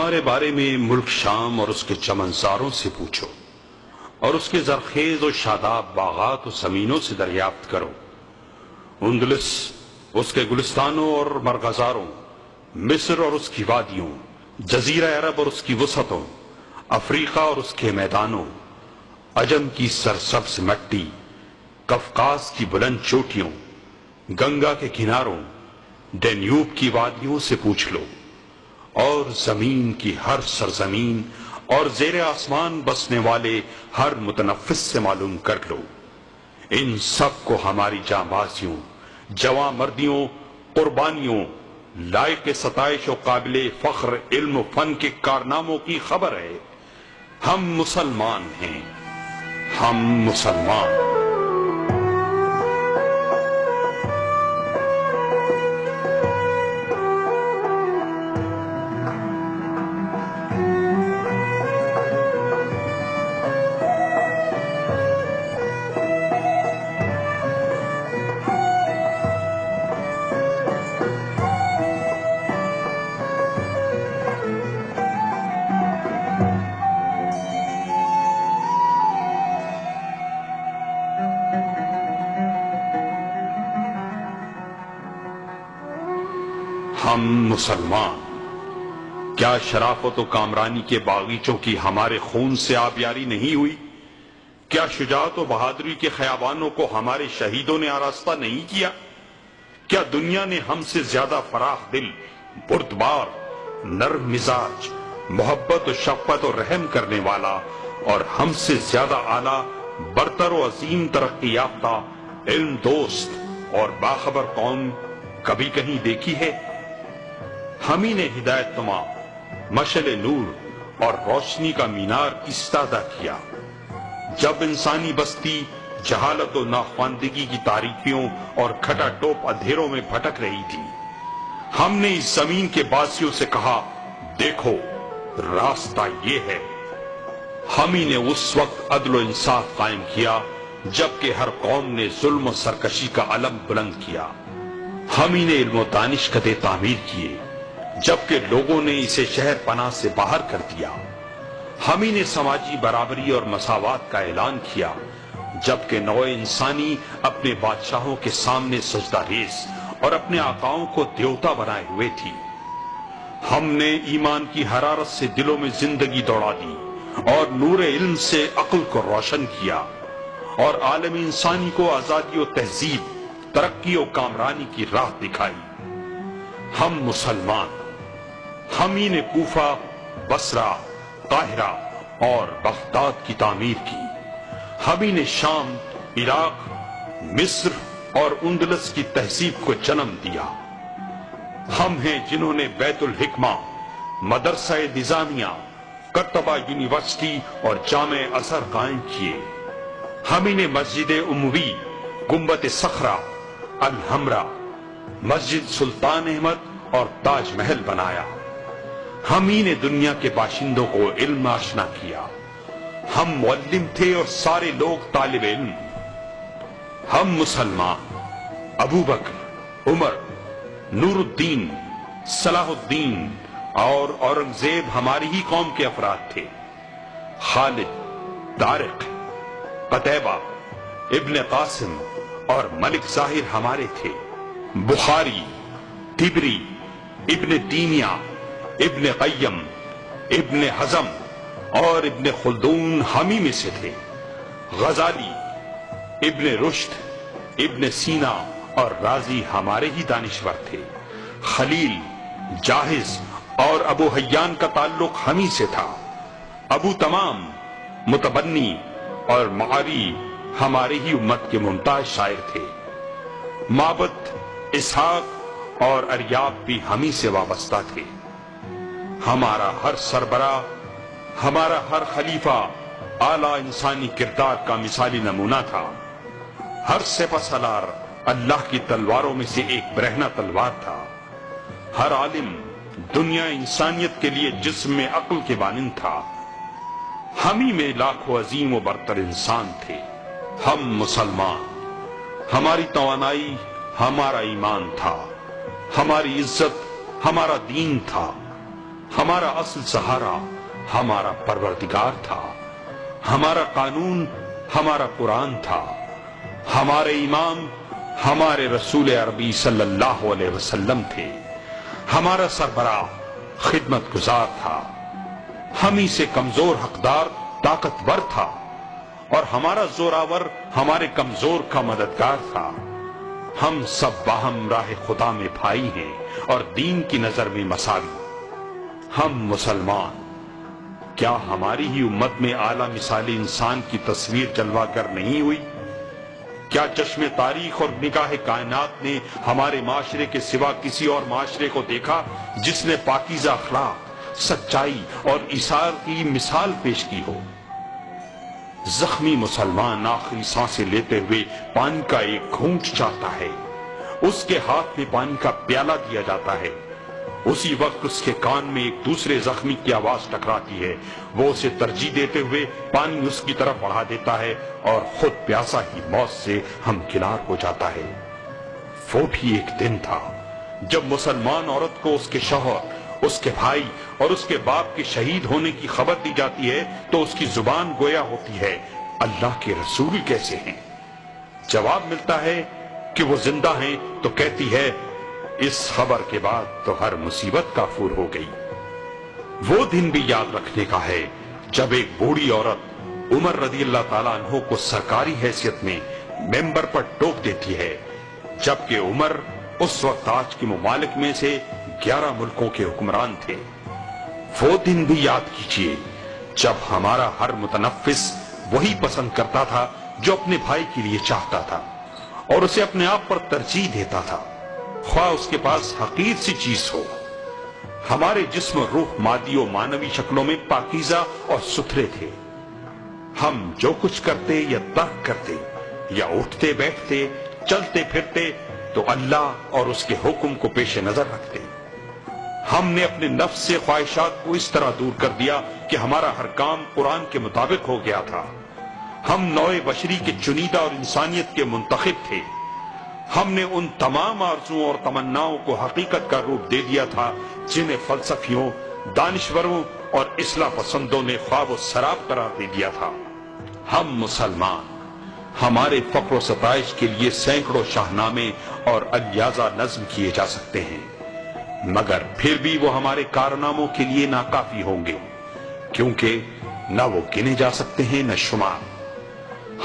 ہمارے بارے میں ملک شام اور اس کے چمنزاروں سے پوچھو، اور اس کے زرخیز و شاداب باغات و زمینوں سے دریافت کرو۔ اندلس، اس کے گلستانوں اور مرغزاروں، مصر اور اس کی وادیوں، جزیرہ عرب اور اس کی وسعتوں، افریقہ اور اس کے میدانوں، عجم کی سرسبز مٹی، قفقاز کی بلند چوٹیوں، گنگا کے کناروں، ڈینیوب کی وادیوں سے پوچھ لو، اور زمین کی ہر سرزمین اور زیر آسمان بسنے والے ہر متنفس سے معلوم کر لو۔ ان سب کو ہماری جانبازیوں، جواں مردیوں، قربانیوں، لائق ستائش و قابل فخر علم و فن کے کارناموں کی خبر ہے۔ ہم مسلمان ہیں، ہم مسلمان۔ ہم مسلمان۔ کیا شرافت و کامرانی کے باغیچوں کی ہمارے خون سے آبیاری نہیں ہوئی؟ کیا شجاعت و بہادری کے خیابانوں کو ہمارے شہیدوں نے آراستہ نہیں کیا؟ کیا دنیا نے ہم سے زیادہ فراخ دل، بردبار، نرم مزاج، محبت و شفقت و رحم کرنے والا اور ہم سے زیادہ اعلیٰ، برتر و عظیم ترقی یافتہ، علم دوست اور باخبر قوم کبھی کہیں دیکھی ہے؟ ہم ہی نے ہدایت نما، مشعل نور اور روشنی کا مینار استادہ کیا۔ جب انسانی بستی جہالت و ناخواندگی کی تاریکیوں اور کھٹا ٹوپ اندھیروں میں بھٹک رہی تھی، ہم نے اس زمین کے باسیوں سے کہا، دیکھو راستہ یہ ہے۔ ہم ہی نے اس وقت عدل و انصاف قائم کیا جبکہ ہر قوم نے ظلم و سرکشی کا علم بلند کیا۔ ہم ہی نے علم و دانشکدے تعمیر کیے جبکہ لوگوں نے اسے شہر پناہ سے باہر کر دیا۔ ہم ہی نے سماجی برابری اور مساوات کا اعلان کیا جبکہ نوع انسانی اپنے بادشاہوں کے سامنے سجدہ ریز اور اپنے آقاؤں کو دیوتا بنائے ہوئے تھی۔ ہم نے ایمان کی حرارت سے دلوں میں زندگی دوڑا دی اور نور علم سے عقل کو روشن کیا، اور عالم انسانی کو آزادی و تہذیب، ترقی و کامرانی کی راہ دکھائی۔ ہم مسلمان۔ ہم ہی نے کوفہ، بصرہ، قاہرہ اور بغداد کی تعمیر کی۔ ہم ہی نے شام، عراق، مصر اور اندلس کی تہذیب کو جنم دیا۔ ہم ہیں جنہوں نے بیت الحکمہ، مدرسہ نظامیہ، قرطبہ یونیورسٹی اور جامع ازہر قائم کیے۔ ہم ہی نے مسجد اموی، گنبد صخرہ، الحمرا، مسجد سلطان احمد اور تاج محل بنایا۔ ہم ہی نے دنیا کے باشندوں کو علم آشنا کیا۔ ہم معلم تھے اور سارے لوگ طالب علم۔ ہم مسلمان۔ ابو بکر، عمر، نور الدین، صلاح الدین اور اورنگزیب ہماری ہی قوم کے افراد تھے۔ خالد، طارق، قتیبہ، ابن قاسم اور ملک ظاہر ہمارے تھے۔ بخاری، طبری، ابن تیمیہ، ابن قیم، ابن حزم اور ابن خلدون ہم ہی میں سے تھے۔ غزالی، ابن رشد، ابن سینا اور رازی ہمارے ہی دانشور تھے۔ خلیل، جاہز اور ابو حیان کا تعلق ہم ہی سے تھا۔ ابو تمام، متبنی اور معاری ہمارے ہی امت کے ممتاز شاعر تھے۔ معبد، اسحاق اور اریاب بھی ہم ہی سے وابستہ تھے۔ ہمارا ہر سربراہ، ہمارا ہر خلیفہ اعلیٰ انسانی کردار کا مثالی نمونہ تھا۔ ہر سپہ سالار اللہ کی تلواروں میں سے ایک برہنہ تلوار تھا۔ ہر عالم دنیا انسانیت کے لیے جسم میں عقل کے مانند تھا۔ ہم ہی میں لاکھوں عظیم و برتر انسان تھے۔ ہم مسلمان۔ ہماری توانائی ہمارا ایمان تھا، ہماری عزت ہمارا دین تھا، ہمارا اصل سہارا ہمارا پروردگار تھا، ہمارا قانون ہمارا قرآن تھا، ہمارے امام ہمارے رسول عربی صلی اللہ علیہ وسلم تھے، ہمارا سربراہ خدمت گزار تھا، ہم ہی سے کمزور حقدار طاقتور تھا، اور ہمارا زوراور ہمارے کمزور کا مددگار تھا۔ ہم سب باہم راہ خدا میں بھائی ہیں اور دین کی نظر میں مساوی۔ ہم مسلمان، کیا ہماری ہی امت میں اعلیٰ مثالی انسان کی تصویر جلوہ گر نہیں ہوئی؟ کیا چشم تاریخ اور نگاہ کائنات نے ہمارے معاشرے کے سوا کسی اور معاشرے کو دیکھا جس نے پاکیزہ اخلاق، سچائی اور ایثار کی مثال پیش کی ہو؟ زخمی مسلمان آخری سانسیں لیتے ہوئے پانی کا ایک گھونٹ چاہتا ہے، اس کے ہاتھ میں پانی کا پیالہ دیا جاتا ہے، اسی وقت اس کے کان میں ایک دوسرے زخمی کی آواز ٹکراتی ہے، وہ اسے ترجیح دیتے ہوئے پانی اس کی طرف بڑھا دیتا ہے اور خود پیاسا ہی موت سے ہمکنار ہو جاتا ہے۔ وہ بھی ایک دن تھا جب مسلمان عورت کو اس کے شوہر، اس کے بھائی اور اس کے باپ کے شہید ہونے کی خبر دی جاتی ہے تو اس کی زبان گویا ہوتی ہے، اللہ کے رسول کیسے ہیں؟ جواب ملتا ہے کہ وہ زندہ ہیں تو کہتی ہے، اس خبر کے بعد تو ہر مصیبت کافور ہو گئی۔ وہ دن بھی یاد رکھنے کا ہے جب ایک بوڑھی عورت عمر رضی اللہ تعالیٰ عنہ کو سرکاری حیثیت میں ممبر پر ٹوک دیتی ہے، جبکہ عمر اس وقت آج کے ممالک میں سے 11 ملکوں کے حکمران تھے۔ وہ دن بھی یاد کیجئے جب ہمارا ہر متنفس وہی پسند کرتا تھا جو اپنے بھائی کے لیے چاہتا تھا اور اسے اپنے آپ پر ترجیح دیتا تھا، خواہ اس کے پاس حقیر سی چیز ہو۔ ہمارے جسم و روح مادی و معنوی شکلوں میں پاکیزہ اور ستھرے تھے۔ ہم جو کچھ کرتے یا ترک کرتے یا اٹھتے بیٹھتے چلتے پھرتے تو اللہ اور اس کے حکم کو پیش نظر رکھتے۔ ہم نے اپنے نفس سے خواہشات کو اس طرح دور کر دیا کہ ہمارا ہر کام قرآن کے مطابق ہو گیا تھا۔ ہم نوع بشری کے چنیدہ اور انسانیت کے منتخب تھے۔ ہم نے ان تمام آرزوؤں اور تمناؤں کو حقیقت کا روپ دے دیا تھا جنہیں فلسفیوں، دانشوروں اور اصلاح پسندوں نے خواب و سراب قرار دے دیا تھا۔ ہم مسلمان، ہمارے فخر و ستائش کے لیے سینکڑوں شاہنامے اور الیازہ نظم کیے جا سکتے ہیں، مگر پھر بھی وہ ہمارے کارناموں کے لیے ناکافی ہوں گے، کیونکہ نہ وہ گنے جا سکتے ہیں نہ شمار۔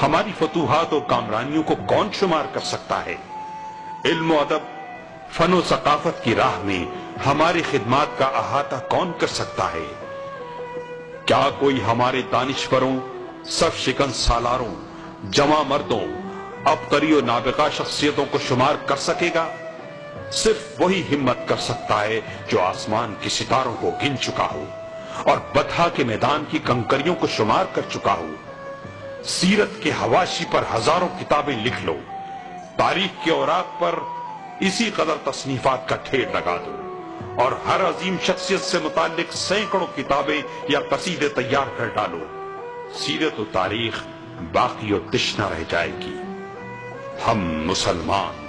ہماری فتوحات اور کامرانیوں کو کون شمار کر سکتا ہے؟ علم و ادب، فن و ثقافت کی راہ میں ہماری خدمات کا احاطہ کون کر سکتا ہے؟ کیا کوئی ہمارے دانشوروں، صف شکن سالاروں، جواں مردوں، عبقری و نابغہ شخصیتوں کو شمار کر سکے گا؟ صرف وہی ہمت کر سکتا ہے جو آسمان کے ستاروں کو گن چکا ہو اور بطحا کے میدان کی کنکریوں کو شمار کر چکا ہو۔ سیرت کے حواشی پر ہزاروں کتابیں لکھ لو، تاریخ کے اوراق پر اسی قدر تصنیفات کا ڈھیر لگا دو، اور ہر عظیم شخصیت سے متعلق سینکڑوں کتابیں یا قصیدے تیار کر ڈالو، سیرت و تاریخ باقی و تشنہ رہ جائے گی۔ ہم مسلمان،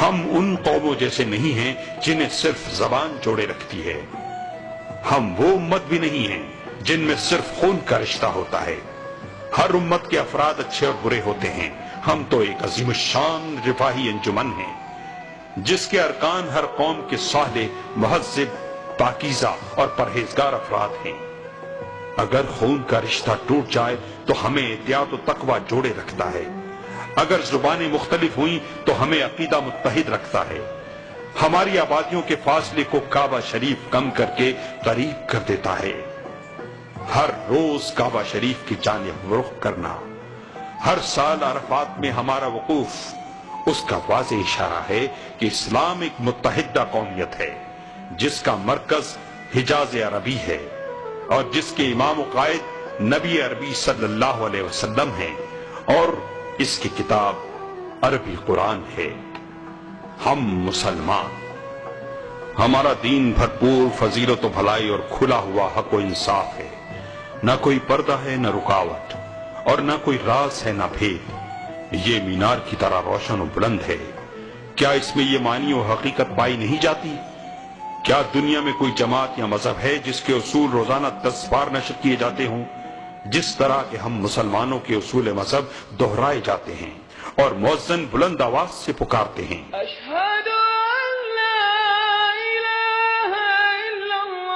ہم ان قوموں جیسے نہیں ہیں جنہیں صرف زبان جوڑے رکھتی ہے۔ ہم وہ امت بھی نہیں ہیں جن میں صرف خون کا رشتہ ہوتا ہے۔ ہر امت کے افراد اچھے اور برے ہوتے ہیں۔ ہم تو ایک عظیم الشان رفاہی انجمن ہیں جس کے ارکان ہر قوم کے صالح، مہذب، پاکیزہ اور پرہیزگار افراد ہیں۔ اگر خون کا رشتہ ٹوٹ جائے تو ہمیں احتیاط و تقوی جوڑے رکھتا ہے، اگر زبانیں مختلف ہوئیں تو ہمیں عقیدہ متحد رکھتا ہے، ہماری آبادیوں کے فاصلے کو کعبہ شریف کم کر کے قریب کر دیتا ہے۔ ہر روز کعبہ شریف کی جانب رخ کرنا، ہر سال عرفات میں ہمارا وقوف، اس کا واضح اشارہ ہے کہ اسلام ایک متحدہ قومیت ہے جس کا مرکز حجاز عربی ہے اور جس کے امام و قائد نبی عربی صلی اللہ علیہ وسلم ہیں، اور اس کی کتاب عربی قرآن ہے۔ ہم مسلمان، ہمارا دین بھرپور فضیلت و بھلائی اور کھلا ہوا حق و انصاف ہے، نہ کوئی پردہ ہے نہ رکاوٹ، اور نہ کوئی راز ہے نہ بھید۔ یہ مینار کی طرح روشن و بلند ہے۔ کیا اس میں یہ معنی و حقیقت پائی نہیں جاتی؟ کیا دنیا میں کوئی جماعت یا مذہب ہے جس کے اصول روزانہ 10 بار نشر کیے جاتے ہوں، جس طرح کہ ہم مسلمانوں کے اصول مذہب دہرائے جاتے ہیں اور مؤذن بلند آواز سے پکارتے ہیں، اشہد ان لا الہ الا اللہ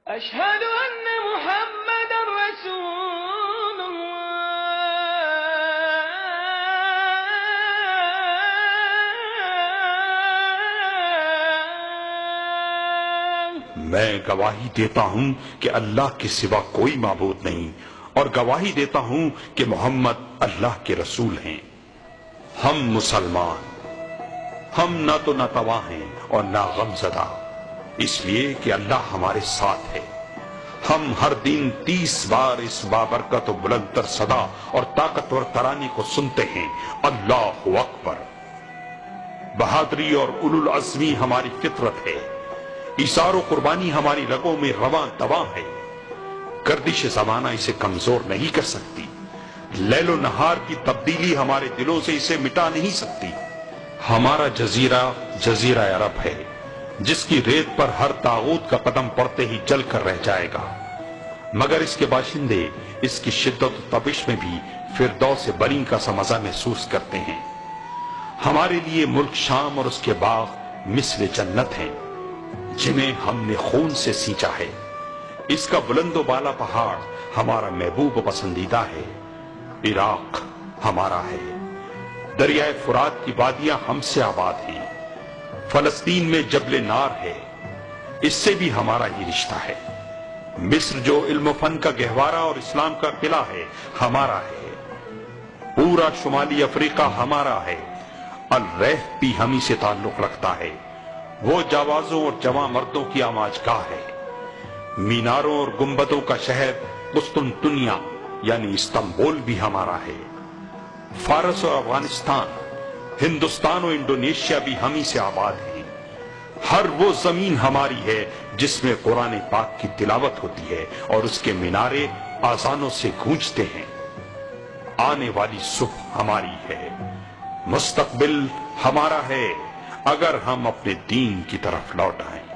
اشہد ان محمد رسول اللہ. میں گواہی دیتا ہوں کہ اللہ کے سوا کوئی معبود نہیں، اور گواہی دیتا ہوں کہ محمد اللہ کے رسول ہیں. ہم مسلمان، ہم نہ تو ناتواں ہیں اور نہ غم زدہ، اس لیے کہ اللہ ہمارے ساتھ ہے. ہم ہر دن 30 بار اس بابرکت و بلند تر صدا اور طاقتور ترانے کو سنتے ہیں، اللہ اکبر. بہادری اور اولو العزمی ہماری فطرت ہے، ایثار و قربانی ہماری رگوں میں رواں دواں ہے. گردش زمانہ اسے کمزور نہیں کر سکتی، لیل و نہار کی تبدیلی ہمارے دلوں سے اسے مٹا نہیں سکتی. ہمارا جزیرہ جزیرہ عرب ہے، جس کی ریت پر ہر طاغوت کا قدم پڑتے ہی جل کر رہ جائے گا، مگر اس کے باشندے اس کی شدت و تپش میں بھی فردوس بری کا سا مزہ محسوس کرتے ہیں. ہمارے لیے ملک شام اور اس کے باغ مثل جنت ہیں، جنہیں ہم نے خون سے سینچا ہے. اس کا بلند و بالا پہاڑ ہمارا محبوب و پسندیدہ ہے. عراق ہمارا ہے، دریائے فرات کی وادیاں ہم سے آباد ہیں. فلسطین میں جبل نار ہے، اس سے بھی ہمارا ہی رشتہ ہے. مصر جو علم و فن کا گہوارہ اور اسلام کا قلعہ ہے، ہمارا ہے. پورا شمالی افریقہ ہمارا ہے. الریف بھی ہمیں سے تعلق رکھتا ہے، وہ جاوازوں اور جواں مردوں کی آماج گاہ ہے. میناروں اور گنبدوں کا شہر قسطنطنیہ یعنی استنبول بھی ہمارا ہے. فارس اور افغانستان، ہندوستان و انڈونیشیا بھی ہمیں سے آباد ہیں. ہر وہ زمین ہماری ہے جس میں قرآن پاک کی تلاوت ہوتی ہے اور اس کے مینارے آذانوں سے گونجتے ہیں. آنے والی صبح ہماری ہے، مستقبل ہمارا ہے، اگر ہم اپنے دین کی طرف لوٹ آئیں.